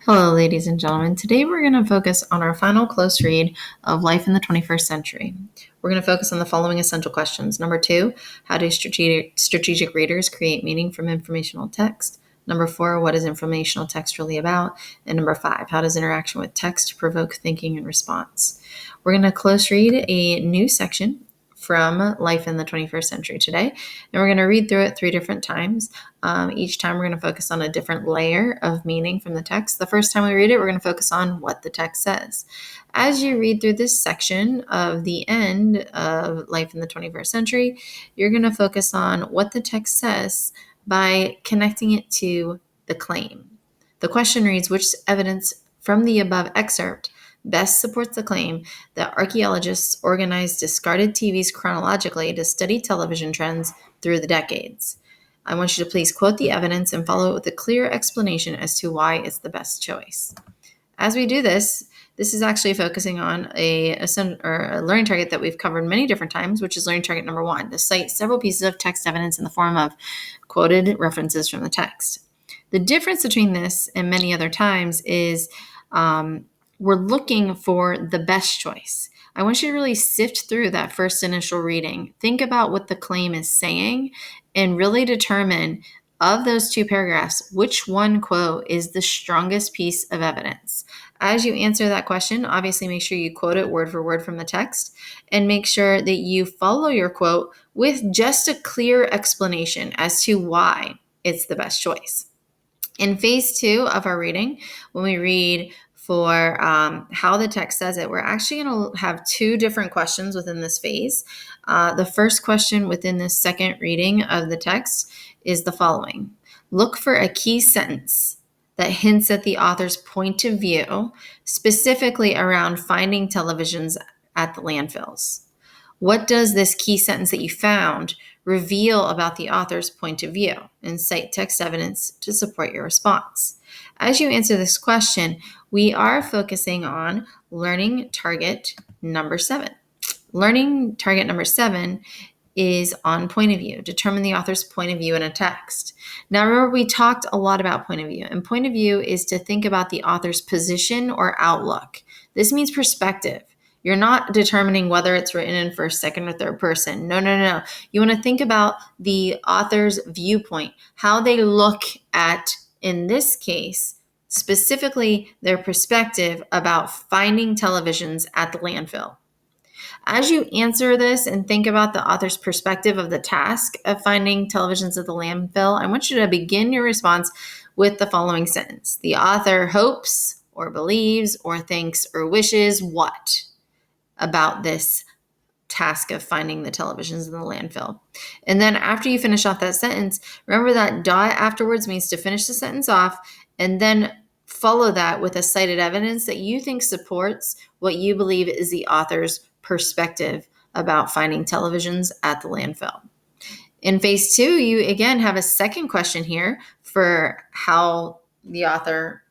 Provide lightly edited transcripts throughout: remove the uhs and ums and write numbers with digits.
Hello, ladies and gentlemen. Today we're going to focus on our final close read of Life in the 21st Century. We're going to focus on the following essential questions. Number 2, how do strategic readers create meaning from informational text? Number 4, what is informational text really about? And number 5, how does interaction with text provoke thinking and response? We're going to close read a new section from Life in the 21st Century today, and we're going to read through it 3 different times. Each time we're going to focus on a different layer of meaning from the text. The first time we read it, we're going to focus on what the text says. As you read through this section of the end of Life in the 21st Century, you're going to focus on what the text says by connecting it to the claim. The question reads, which evidence from the above excerpt best supports the claim that archaeologists organized discarded TVs chronologically to study television trends through the decades? I want you to please quote the evidence and follow it with a clear explanation as to why it's the best choice. As we do this is actually focusing on a learning target that we've covered many different times, which is learning target number 1, to cite several pieces of text evidence in the form of quoted references from the text. The difference between this and many other times is we're looking for the best choice. I want you to really sift through that first initial reading. Think about what the claim is saying and really determine, of those 2 paragraphs, which one quote is the strongest piece of evidence. As you answer that question, obviously make sure you quote it word for word from the text, and make sure that you follow your quote with just a clear explanation as to why it's the best choice. In phase 2 of our reading, when we read for how the text says it, we're actually going to have 2 different questions within this phase. The first question within this second reading of the text is the following. Look for a key sentence that hints at the author's point of view, specifically around finding televisions at the landfills. What does this key sentence that you found reveal about the author's point of view? And cite text evidence to support your response. As you answer this question, we are focusing on learning target number 7. Learning target number 7 is on point of view. Determine the author's point of view in a text. Now, remember, we talked a lot about point of view, and point of view is to think about the author's position or outlook. This means perspective. You're not determining whether it's written in first, second, or third person. No. You want to think about the author's viewpoint, how they look at, in this case, specifically their perspective about finding televisions at the landfill. As you answer this and think about the author's perspective of the task of finding televisions at the landfill, I want you to begin your response with the following sentence. The author hopes or believes or thinks or wishes what about this task of finding the televisions in the landfill? And then after you finish off that sentence, remember that dot afterwards means to finish the sentence off, and then follow that with a cited evidence that you think supports what you believe is the author's perspective about finding televisions at the landfill. In phase 2, you again have a second question here for how the author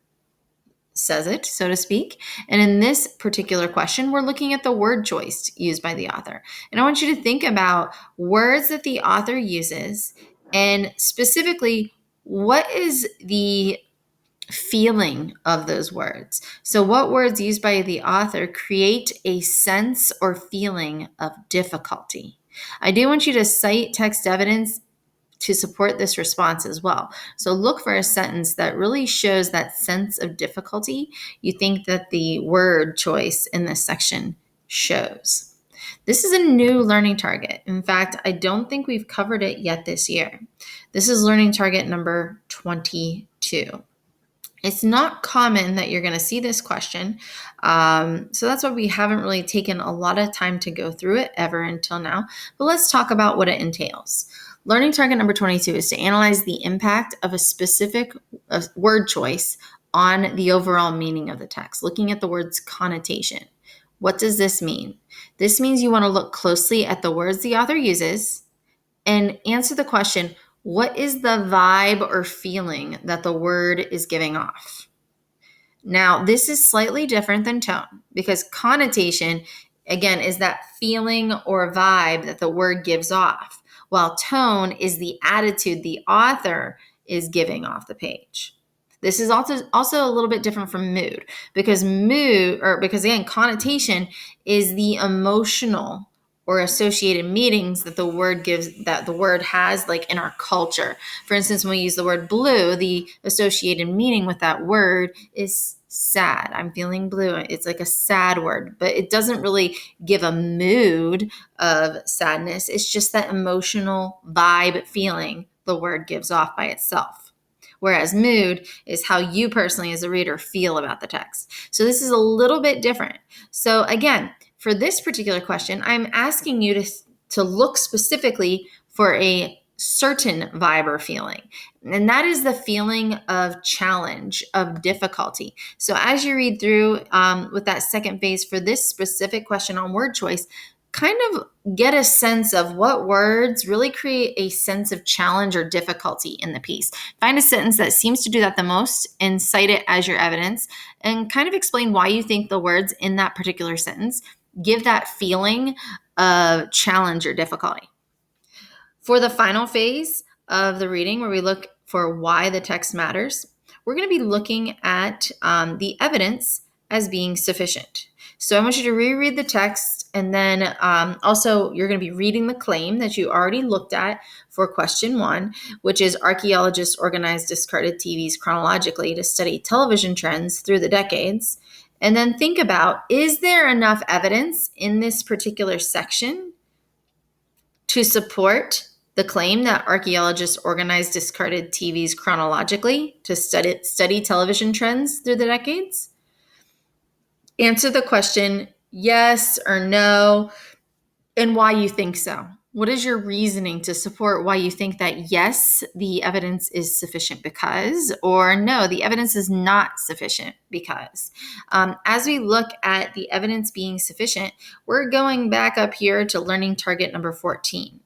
says it, so to speak. And in this particular question, we're looking at the word choice used by the author. And I want you to think about words that the author uses, and specifically, what is the feeling of those words? So what words used by the author create a sense or feeling of difficulty? I do want you to cite text evidence to support this response as well. So look for a sentence that really shows that sense of difficulty you think that the word choice in this section shows. This is a new learning target. In fact, I don't think we've covered it yet this year. This is learning target number 22. It's not common that you're going to see this question. So that's why we haven't really taken a lot of time to go through it ever until now. But let's talk about what it entails. Learning target number 22 is to analyze the impact of a specific word choice on the overall meaning of the text, looking at the word's connotation. What does this mean? This means you want to look closely at the words the author uses and answer the question, what is the vibe or feeling that the word is giving off? Now, this is slightly different than tone, because connotation, again, is that feeling or vibe that the word gives off, while tone is the attitude the author is giving off the page. This is also a little bit different from mood, because again, connotation is the emotional or associated meanings that the word has, like in our culture. For instance, when we use the word blue, the associated meaning with that word is sad. I'm feeling blue. It's like a sad word, but it doesn't really give a mood of sadness. It's just that emotional vibe feeling the word gives off by itself. Whereas mood is how you personally as a reader feel about the text. So this is a little bit different. So again, for this particular question, I'm asking you to look specifically for a certain vibe or feeling. And that is the feeling of challenge, of difficulty. So as you read through with that second phase for this specific question on word choice, kind of get a sense of what words really create a sense of challenge or difficulty in the piece. Find a sentence that seems to do that the most and cite it as your evidence, and kind of explain why you think the words in that particular sentence give that feeling of challenge or difficulty. For the final phase of the reading, where we look for why the text matters, we're going to be looking at the evidence as being sufficient. So I want you to reread the text, and then also you're going to be reading the claim that you already looked at for question 1, which is archaeologists organized discarded TVs chronologically to study television trends through the decades. And then think about, is there enough evidence in this particular section to support the claim that archaeologists organized discarded TVs chronologically to study television trends through the decades? Answer the question yes or no, and why you think so. What is your reasoning to support why you think that yes, the evidence is sufficient because, or no, the evidence is not sufficient because? As we look at the evidence being sufficient, we're going back up here to learning target number 14.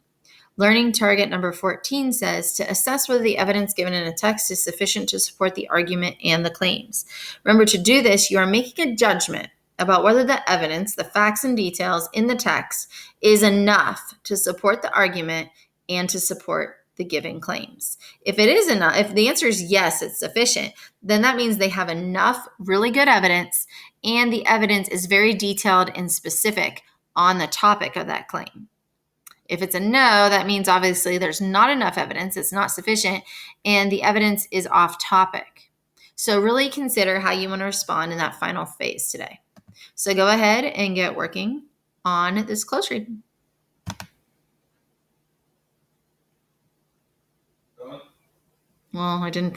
Learning target number 14 says to assess whether the evidence given in a text is sufficient to support the argument and the claims. Remember, to do this, you are making a judgment about whether the evidence, the facts and details in the text, is enough to support the argument and to support the given claims. If it is enough, if the answer is yes, it's sufficient, then that means they have enough really good evidence, and the evidence is very detailed and specific on the topic of that claim. If it's a no, that means obviously there's not enough evidence, it's not sufficient, and the evidence is off topic. So really consider how you want to respond in that final phase today. So go ahead and get working on this close read. Well, I didn't